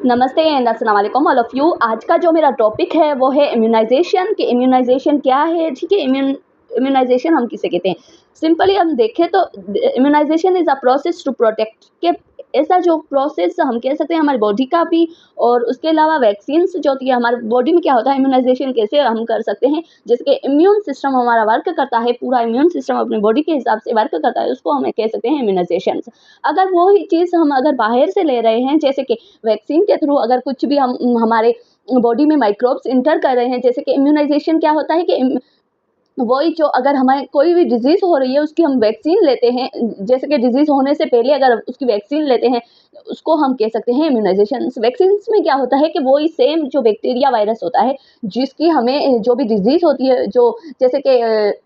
नमस्ते एंड अस्सलाम वालेकुम ऑल ऑफ यू। आज का जो मेरा टॉपिक है वो है इम्यूनाइजेशन कि इम्यूनाइजेशन क्या है। ठीक है, इम्यूनाइजेशन हम किसे कहते हैं। सिंपली हम देखें तो immunization is a process to protect के ऐसा जो प्रोसेस हम कह सकते हैं हमारी बॉडी का भी। और उसके अलावा वैक्सीन्स जो होती है हमारी बॉडी में क्या होता है, इम्यूनाइजेशन कैसे हम कर सकते हैं। जैसे कि इम्यून सिस्टम हमारा वर्क करता है, पूरा इम्यून सिस्टम अपनी बॉडी के हिसाब से वर्क करता है, उसको हम कह सकते हैं इम्यूनाइजेशन। अगर वो ही चीज़ हम अगर बाहर से ले रहे हैं, जैसे कि वैक्सीन के थ्रू अगर कुछ भी हम हमारे बॉडी में माइक्रोब्स इंटर कर रहे हैं, जैसे कि इम्यूनाइजेशन क्या होता है कि वही जो अगर हमें कोई भी डिजीज़ हो रही है उसकी हम वैक्सीन लेते हैं, जैसे कि डिजीज़ होने से पहले अगर उसकी वैक्सीन लेते हैं, उसको हम कह सकते हैं इम्यूनाइजेशन। वैक्सीन्स में क्या होता है कि वही सेम जो बैक्टीरिया वायरस होता है जिसकी हमें जो भी डिजीज़ होती है, जो जैसे कि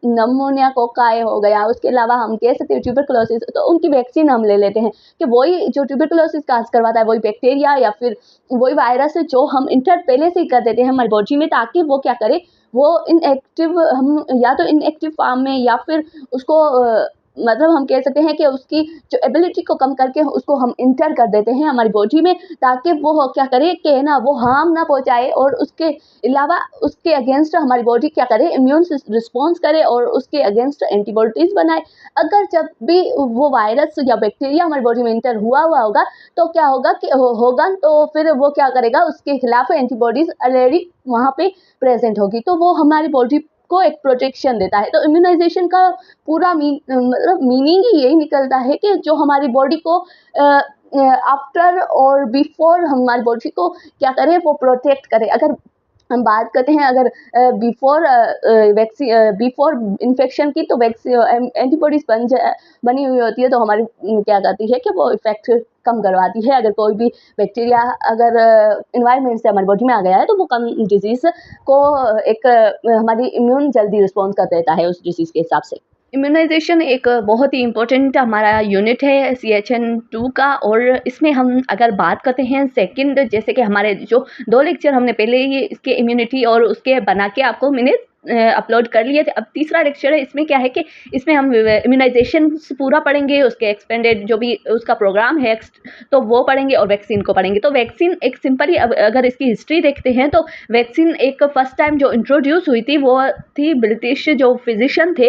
निमोनिया कोकाई हो गया, उसके अलावा हम कह सकते हैं ट्यूबरकुलोसिस, तो उनकी वैक्सीन हम ले लेते हैं कि वही जो ट्यूबरकुलोसिस काज़ करवाता है वही बैक्टीरिया या फिर वही वायरस है जो हम इंटर पहले से ही कर देते हैं हमारी बॉडी में, ताकि वो क्या करे, वो इनएक्टिव हम या तो इनएक्टिव फॉर्म में या फिर उसको मतलब हम कह सकते हैं कि उसकी जो एबिलिटी को कम करके उसको हम इंटर कर देते हैं हमारी बॉडी में, ताकि वो क्या करे कि है ना, वो हार्म ना पहुंचाए और उसके अलावा उसके अगेंस्ट हमारी बॉडी क्या करे, इम्यून रिस्पॉन्स करे और उसके अगेंस्ट एंटीबॉडीज बनाए। अगर जब भी वो वायरस या बैक्टीरिया हमारी बॉडी में इंटर हुआ होगा तो क्या होगा कि होगा तो फिर वो क्या करेगा, उसके खिलाफ एंटीबॉडीज ऑलरेडी वहाँ पे प्रेजेंट होगी, तो वो हमारी बॉडी को एक प्रोटेक्शन देता है। तो इम्यूनाइजेशन का पूरा मतलब मीनिंग ही यही निकलता है कि जो हमारी बॉडी को आफ्टर और बिफोर हमारी बॉडी को क्या करे, वो प्रोटेक्ट करे। अगर हम बात करते हैं अगर बिफोर इन्फेक्शन की, तो एंटीबॉडीज बनी हुई होती है, तो हमारी क्या करती है कि वो इफेक्ट कम करवाती है। अगर कोई भी बैक्टीरिया अगर इन्वायरमेंट से हमारी बॉडी में आ गया है तो वो कम डिजीज़ को एक हमारी इम्यून जल्दी रिस्पॉन्स कर देता है उस डिजीज़ के हिसाब से। इम्यूनाइजेशन एक बहुत ही इम्पोर्टेंट हमारा यूनिट है CHN2 का। और इसमें हम अगर बात करते हैं सेकंड, जैसे कि हमारे जो 2 लेक्चर हमने पहले ही इसके इम्यूनिटी और उसके बना के आपको मैंने अपलोड कर लिए थे। अब तीसरा लेक्चर है, इसमें क्या है कि इसमें हम इम्यूनाइजेशन पूरा पढ़ेंगे, उसके एक्सपेंडेड जो भी उसका प्रोग्राम है तो वो पढ़ेंगे और वैक्सीन को पढ़ेंगे। तो वैक्सीन एक सिंपल ही अगर इसकी हिस्ट्री देखते हैं तो वैक्सीन एक फर्स्ट टाइम जो इंट्रोड्यूस हुई थी वो थी ब्रिटिश जो फिजिशियन थे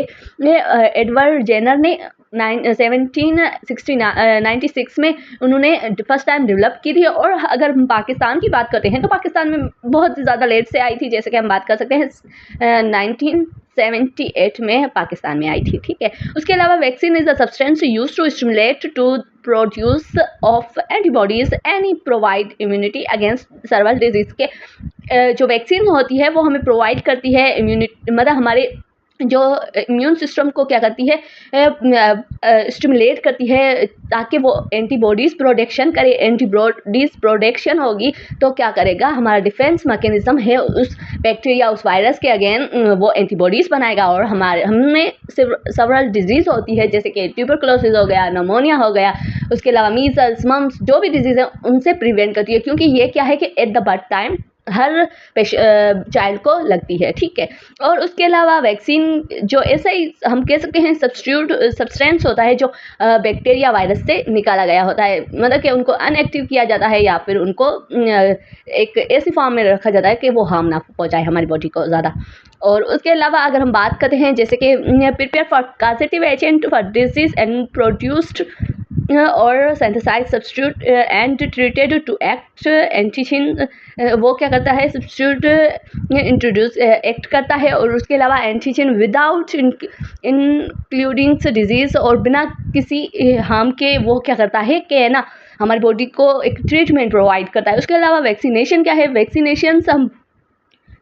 एडवर्ड जेनर ने 1796 में उन्होंने फर्स्ट टाइम डेवलप की थी। और अगर हम पाकिस्तान की बात करते हैं तो पाकिस्तान में बहुत ज़्यादा लेट से आई थी, जैसे कि हम बात कर सकते हैं 1978 में पाकिस्तान में आई थी। ठीक है, उसके अलावा vaccine is a substance used to stimulate to produce of antibodies and provide immunity against several disease के जो वैक्सीन होती है वो हमें प्रोवाइड करती है इम्यूनिटी, मतलब हमारे जो इम्यून सिस्टम को क्या करती है, स्टिमुलेट करती है ताकि वो एंटीबॉडीज़ प्रोडक्शन करे। एंटीबॉडीज़ प्रोडक्शन होगी तो क्या करेगा, हमारा डिफेंस मैकेनिज्म है उस बैक्टीरिया उस वायरस के अगेन वो एंटीबॉडीज़ बनाएगा और हमें सेवरल डिजीज़ होती है, जैसे कि ट्यूबरकुलोसिस हो गया, निमोनिया हो गया, उसके अलावा मीजल्स मम्स जो भी डिजीज़ है उनसे प्रिवेंट करती है, क्योंकि ये क्या है कि at the birth time her child को लगती है। ठीक है, और उसके अलावा वैक्सीन जो ऐसा ही हम कह सकते हैं सब्सटेंस होता है जो बैक्टीरिया वायरस से निकाला गया होता है, मतलब कि उनको अनएक्टिव किया जाता है या फिर उनको एक ऐसी फॉर्म में रखा जाता है कि वो हार्म ना पहुंचाए हमारी बॉडी को ज़्यादा। और उसके अलावा अगर हम बात करते हैं जैसे कि prepare for causative agent for disease and produced और synthesize substitute and treated to act antigen, वो क्या करता है, सब्स्टिट्यूट इंट्रोड्यूस एक्ट करता है। और उसके अलावा एंटीजन विदाउट इंक्लूडिंग डिजीज़, और बिना किसी हार्म के वो क्या करता है कि ना हमारी बॉडी को एक ट्रीटमेंट प्रोवाइड करता है। उसके अलावा वैक्सीनेशन क्या है,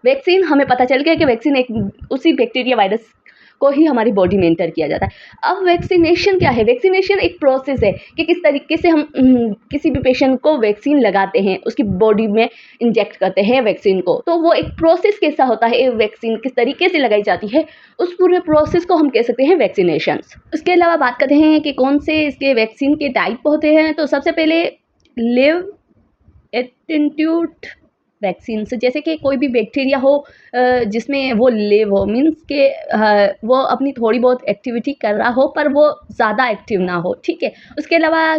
वैक्सीन हमें पता चल गया कि वैक्सीन एक उसी बैक्टीरिया वायरस को ही हमारी बॉडी में इंटर किया जाता है। अब वैक्सीनेशन क्या है, वैक्सीनेशन एक प्रोसेस है कि किस तरीके से हम किसी भी पेशेंट को वैक्सीन लगाते हैं, उसकी बॉडी में इंजेक्ट करते हैं वैक्सीन को, तो वो एक प्रोसेस कैसा होता है, वैक्सीन किस तरीके से लगाई जाती है, उस पूरे प्रोसेस को हम कह सकते हैं वैक्सीनेशन। उसके अलावा बात करते हैं कि कौन से इसके वैक्सीन के टाइप होते हैं, तो सबसे पहले लिव एटेंट्यूट वैक्सीन से, जैसे कि कोई भी बैक्टीरिया हो जिसमें वो लिव हो, मीन्स के वो अपनी थोड़ी बहुत एक्टिविटी कर रहा हो पर वो ज़्यादा एक्टिव ना हो। ठीक है, उसके अलावा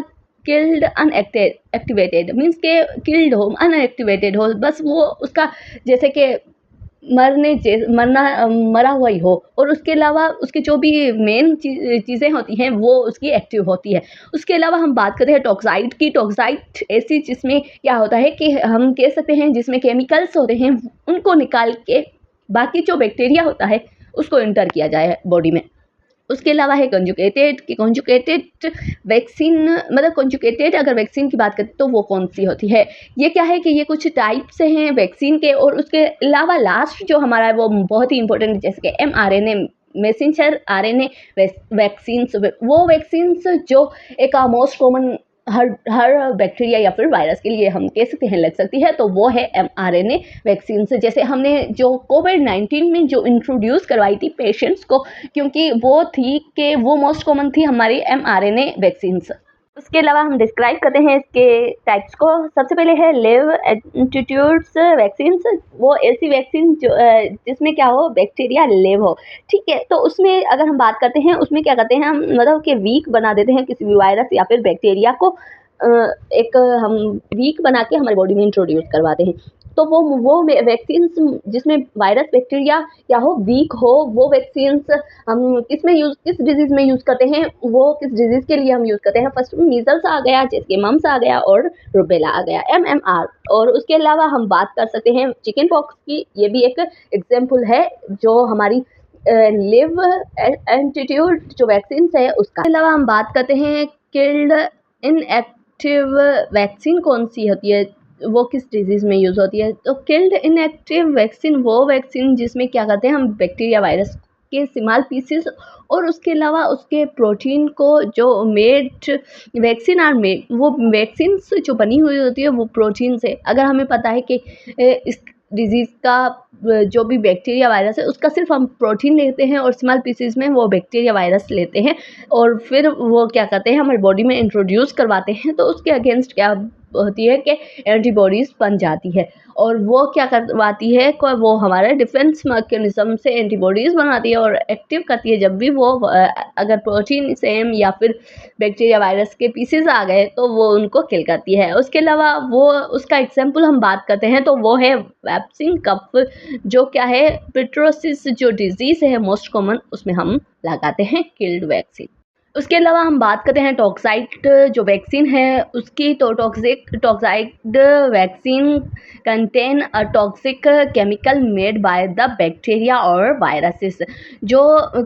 किल्ड अनएक्टिवेटेड मीन्स के किल्ड हो, अनएक्टिवेटेड हो, बस वो उसका जैसे कि मरा हुआ ही हो, और उसके अलावा उसकी जो भी मेन चीज़ें होती हैं वो उसकी एक्टिव होती है। उसके अलावा हम बात करते हैं टॉक्साइड की। टॉक्साइड ऐसी जिसमें क्या होता है कि हम कह सकते हैं जिसमें केमिकल्स होते हैं उनको निकाल के बाकी जो बैक्टीरिया होता है उसको इंटर किया जाए बॉडी में। उसके अलावा है कंजुगेटेड वैक्सीन, मतलब कंजुगेटेड अगर वैक्सीन की बात करें तो वो कौन सी होती है, ये क्या है कि ये कुछ टाइप से हैं वैक्सीन के। और उसके अलावा लास्ट जो हमारा है वो बहुत ही इंपॉर्टेंट है, जैसे कि mRNA मैसेंजर RNA वैक्सीन्स, वो वैक्सीन्स जो एक मोस्ट कॉमन हर बैक्टीरिया या फिर वायरस के लिए हम कह सकते हैं लग सकती है, तो वो है mRNA वैक्सीन्स। जैसे हमने जो कोविड-19 में जो इंट्रोड्यूस करवाई थी पेशेंट्स को, क्योंकि वो थी कि वो मोस्ट कॉमन थी हमारी mRNA वैक्सीन्स। उसके अलावा हम डिस्क्राइब करते हैं इसके टाइप्स को। सबसे पहले है लिव एंटीट्यूड्स वैक्सीन्स, वो ऐसी वैक्सीन जो जिसमें क्या हो, बैक्टीरिया लिव हो, ठीक है। तो उसमें अगर हम बात करते हैं उसमें क्या करते हैं हम, मतलब कि वीक बना देते हैं किसी भी वायरस या फिर बैक्टीरिया को, एक हम वीक बना के हमारी बॉडी में इंट्रोड्यूस करवाते हैं। तो वो वैक्सीन्स जिसमें वायरस बैक्टीरिया क्या हो, वीक हो, वो वैक्सीन्स हम किस डिजीज़ में यूज़ करते हैं, वो किस डिजीज़ के लिए हम यूज़ करते हैं। फर्स्ट में मीजल्स आ गया, जैसे मम्स आ गया और रुबेला आ गया, MMR। और उसके अलावा हम बात कर सकते हैं चिकन पॉक्स की, ये भी एक एग्जाम्पल है जो हमारी लिव एंटीट्यूड जो वैक्सीन है उसका। इसके अलावा हम बात करते हैं किल्ड इनएक्टिव वैक्सीन कौन सी होती है, वो किस डिजीज़ में यूज़ होती है। तो किल्ड इनएक्टिव वैक्सीन वो वैक्सीन जिसमें क्या करते हैं हम बैक्टीरिया वायरस के स्मॉल पीसेस और उसके अलावा उसके प्रोटीन को जो मेड वैक्सीन आर मेड, वो वैक्सीन्स जो बनी हुई होती है वो प्रोटीन से। अगर हमें पता है कि इस डिजीज़ का जो भी बैक्टीरिया वायरस है उसका सिर्फ हम प्रोटीन लेते हैं और स्मॉल पीसेस में वो बैक्टीरिया वायरस लेते हैं और फिर वो क्या करते हैं हमारी बॉडी में इंट्रोड्यूस करवाते हैं, तो उसके अगेंस्ट क्या होती है कि एंटीबॉडीज़ बन जाती है और वो क्या करवाती है, वो हमारे डिफेंस मैकेनिज्म से एंटीबॉडीज़ बनाती है और एक्टिव करती है। जब भी वो अगर प्रोटीन सेम या फिर बैक्टीरिया वायरस के पीसेस आ गए तो वो उनको किल करती है। उसके अलावा वो उसका एग्जाम्पल हम बात करते हैं तो वो है वैक्सीन कफ, जो क्या है पेट्रोसिस जो डिजीज़ है मोस्ट कॉमन, उसमें हम लगाते हैं किल्ड वैक्सीन। उसके अलावा हम बात करते हैं टॉक्साइड जो वैक्सीन है उसकी, तो toxoid vaccine contain a toxic chemical made by the bacteria और वायरसेस। जो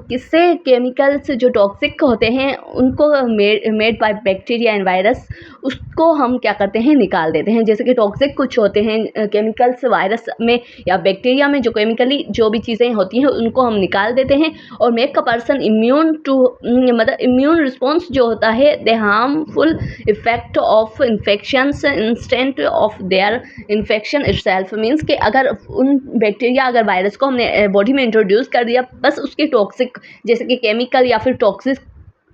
किससे केमिकल्स जो टॉक्सिक होते हैं उनको made by bacteria and virus, उसको हम क्या करते हैं निकाल देते हैं। जैसे कि टॉक्सिक कुछ होते हैं केमिकल्स वायरस में या बैक्टीरिया में, जो केमिकली जो भी चीज़ें होती हैं उनको हम निकाल देते हैं और make a person immune to, मतलब इम्यून रिस्पॉन्स जो होता है the harmful effect of infections instead of their infection itself. Means कि अगर उन बैक्टीरिया अगर वायरस को हमने बॉडी में इंट्रोड्यूस कर दिया, बस उसके टॉक्सिक जैसे कि केमिकल या फिर टॉक्सिक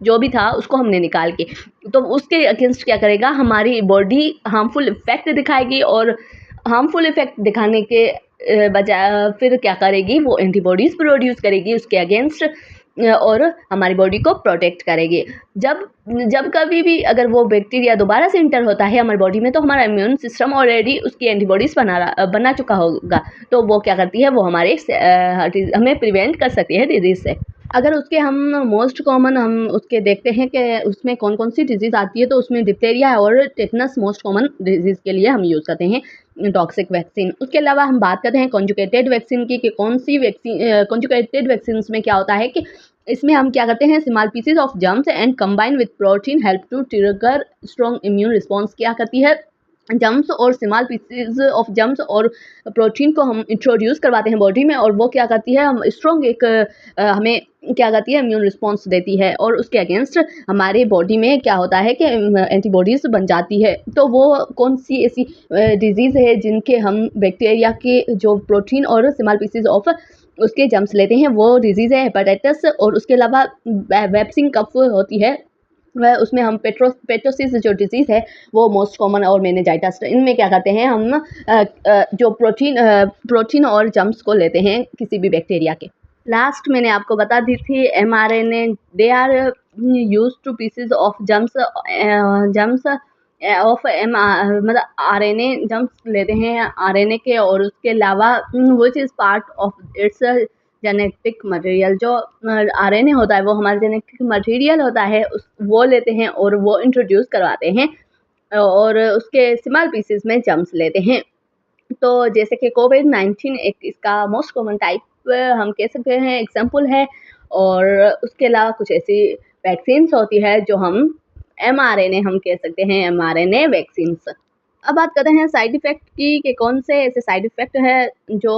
जो भी था उसको हमने निकाल के, तो उसके अगेंस्ट क्या करेगा, हमारी बॉडी हार्मफुल इफेक्ट दिखाएगी और हार्मफुल इफेक्ट दिखाने के बजाय फिर क्या करेगी, वो एंटीबॉडीज़ प्रोड्यूस करेगी उसके अगेंस्ट और हमारी बॉडी को प्रोटेक्ट करेगी। जब कभी भी अगर वो बैक्टीरिया दोबारा से इंटर होता है हमारी बॉडी में, तो हमारा इम्यून सिस्टम ऑलरेडी उसकी एंटीबॉडीज़ बना चुका होगा, तो वो क्या करती है, वो हमारे हमें प्रिवेंट कर सकती है डिजीज़ से। अगर उसके हम मोस्ट कॉमन हम उसके देखते हैं कि उसमें कौन कौन सी डिजीज़ आती है, तो उसमें डिप्थेरिया और टेटनस मोस्ट कॉमन डिजीज़ के लिए हम यूज़ करते हैं टॉक्सिक वैक्सीन। उसके अलावा हम बात करते हैं कॉन्जुगेटेड वैक्सीन की कि कौन सी वैक्सीन, कॉन्जुगेटेड वैक्सीन में क्या होता है कि इसमें हम क्या करते हैं, small pieces of germs and combine with protein help to trigger strong immune response. क्या करती है, जम्स और स्मॉल पीसेज ऑफ जम्स और प्रोटीन को हम इंट्रोड्यूस करवाते हैं बॉडी में और वो क्या करती है, हम स्ट्रॉन्ग एक हमें क्या करती है, इम्यून रिस्पॉन्स देती है और उसके अगेंस्ट हमारे बॉडी में क्या होता है कि एंटीबॉडीज़ बन जाती है। तो वो कौन सी ऐसी डिजीज़ है जिनके हम बैक्टीरिया के जो प्रोटीन और स्मॉल पीसेज ऑफ उसके जम्स लेते हैं, वो डिजीज़ है हेपेटाइटिस। और उसके अलावा वैक्सीन कफ होती है, वह उसमें हम पेट्रोसिस जो डिजीज़ है वो मोस्ट कॉमन और मेनिंजाइटिस। इनमें क्या करते हैं हम जो प्रोटीन और जम्स को लेते हैं किसी भी बैक्टीरिया के। लास्ट मैंने आपको बता दी थी mRNA they are use to pieces of germs of मतलब RNA जम्स लेते हैं RNA के, और उसके अलावा which is part of its genetic material. जो RNA होता है वो हमारा जेनेटिक मटेरियल होता है, उस वो लेते हैं और वो इंट्रोड्यूस करवाते हैं, और उसके स्मॉल पीसेस में जम्स लेते हैं। तो जैसे कि कोविड-19 एक इसका मोस्ट कॉमन टाइप हम कह सकते हैं एग्जाम्पल है, और उसके अलावा कुछ ऐसी वैक्सीन्स होती है जो हम mRNA हम कह सकते हैं mRNA वैक्सीन्स। अब बात करते हैं साइड इफ़ेक्ट की कि कौन से ऐसे साइड इफ़ेक्ट है जो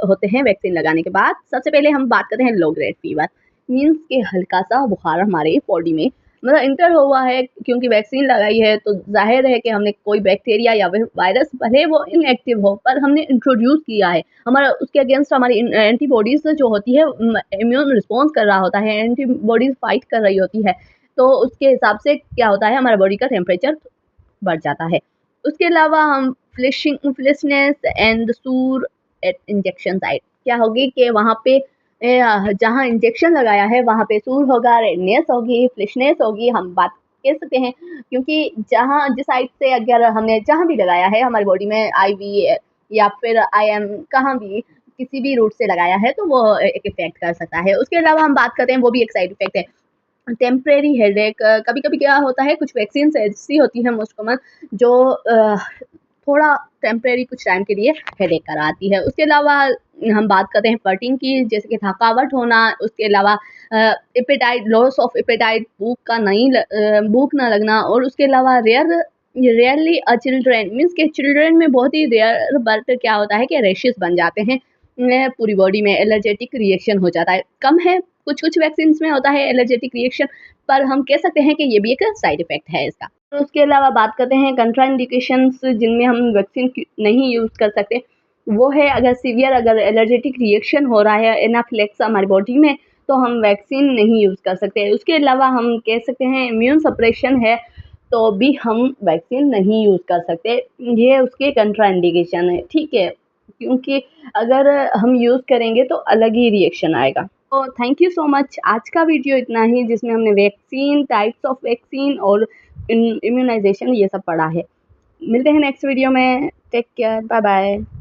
होते हैं वैक्सीन लगाने के बाद। सबसे पहले हम बात करते हैं लो ग्रेड फीवर, मीन्स कि हल्का-सा बुखार हमारे बॉडी में मतलब इंटर हुआ है, क्योंकि वैक्सीन लगाई है तो ज़ाहिर है कि हमने कोई बैक्टीरिया या फिर वायरस, भले वो इनएक्टिव हो पर हमने इंट्रोड्यूस किया है, हमारा उसके अगेंस्ट हमारी एंटीबॉडीज़ जो होती है इम्यून रिस्पॉन्स कर रहा होता है, एंटीबॉडीज़ फाइट कर रही होती है, तो उसके हिसाब से क्या होता है हमारे बॉडी का टेम्परेचर बढ़ जाता है। उसके अलावा हम फ्लिशनेस एंड सूर एट इंजेक्शन साइट क्या होगी कि वहाँ पे जहाँ इंजेक्शन लगाया है वहाँ पे सूर होगा, रेडनेस होगी, फ्लिशनेस होगी, हम बात कह सकते हैं, क्योंकि जहाँ जिस साइड से अगर हमने जहाँ भी लगाया है हमारी बॉडी में आईवी या फिर आईएम कहाँ भी किसी भी रूट से लगाया है तो वो एक इफेक्ट कर सकता है। उसके अलावा हम बात करते हैं वो भी एक साइड इफेक्ट है टेम्परेरी हेडेक। कभी-कभी क्या होता है कुछ वैक्सीन्स ऐसी होती हैं मोस्ट कॉमन जो थोड़ा टेम्परेरी कुछ टाइम के लिए हेडेक कराती है। उसके अलावा हम बात करते हैं फटीग की, जैसे कि थकावट होना, उसके अलावा एपेटाइट लॉस ऑफ एपेटाइट, भूख ना लगना, और उसके अलावा रेयरली चिल्ड्रेन मीन्स के चिल्ड्रेन में बहुत ही रेयर बट क्या होता है कि रैशेस बन जाते हैं, पूरी बॉडी में एलर्जेटिक रिएक्शन हो जाता है। कम है कुछ वैक्सीन में होता है एलर्जेटिक रिएक्शन, पर हम कह सकते हैं कि ये भी एक साइड इफेक्ट है इसका। तो उसके अलावा बात करते हैं कंट्राइंडिकेशंस जिनमें हम वैक्सीन नहीं यूज़ कर सकते, वो है अगर सीवियर अगर एलर्जेटिक रिएक्शन हो रहा है एनाफिलेक्स हमारी बॉडी में तो हम वैक्सीन नहीं यूज़ कर सकते। उसके अलावा हम कह सकते हैं इम्यून सप्रेशन है तो भी हम वैक्सीन नहीं यूज़ कर सकते, ये उसके कंट्राइंडिकेशन है, ठीक है, क्योंकि अगर हम यूज़ करेंगे तो अलग ही रिएक्शन आएगा। तो थैंक यू सो मच। आज का वीडियो इतना ही जिसमें हमने वैक्सीन, टाइप्स ऑफ वैक्सीन और इम्यूनाइजेशन ये सब पढ़ा है। मिलते हैं नेक्स्ट वीडियो में। Take care, bye bye.